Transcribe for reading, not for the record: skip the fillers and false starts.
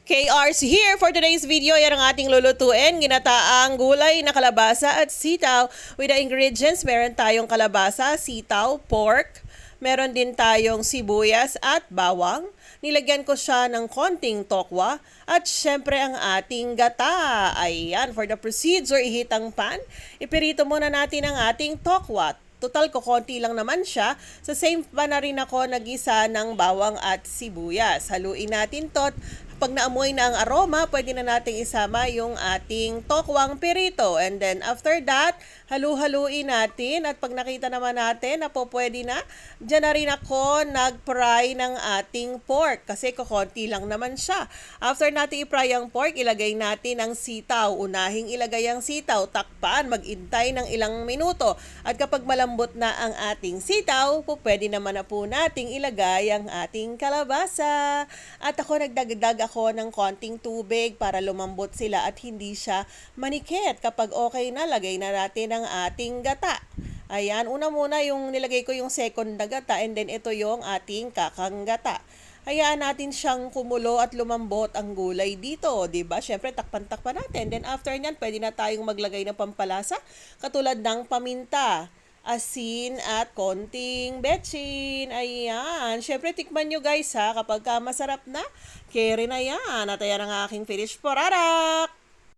KR's here for today's video. Yan ang ating lulutuin. Ginataang gulay na kalabasa at sitaw. With the ingredients, meron tayong kalabasa, sitaw, pork. Meron din tayong sibuyas at bawang. Nilagyan ko siya ng konting tokwa. At syempre ang ating gata. Ayan, for the procedure, ihitang pan. Ipirito muna natin ang ating tokwa. Total ko konti lang naman siya. Sa same pan na rin ako nagisa ng bawang at sibuyas. Haluin natin to. Pag naamoy na ang aroma, pwede na nating isama yung ating tokwang pirito. And then after that, halu-haluin natin. At pag nakita naman natin na po pwede na, dyan na rin ako nag-fry ng ating pork. Kasi kukonti lang naman siya. After natin i-fry ang pork, ilagay natin ang sitaw. Unahing ilagay ang sitaw, takpan, mag-intay ng ilang minuto. At kapag malambot na ang ating sitaw, pwede naman na po nating ilagay ang ating kalabasa. At ako nagdagdag ako ng konting tubig para lumambot sila at hindi siya manikit. Kapag okay na, lagay na natin ang ating gata. Ayan, una muna yung nilagay ko yung second na gata and then ito yung ating kakang gata. Hayaan natin siyang kumulo at lumambot ang gulay dito, 'di ba? Syempre takpan-takpan natin. Then after niyan, pwede na tayong maglagay ng pampalasa katulad ng paminta, asin at konting betchin. Ayan. Syempre tikman nyo guys ha kapag masarap na. Carry na yan. At ayan ang aking finished product.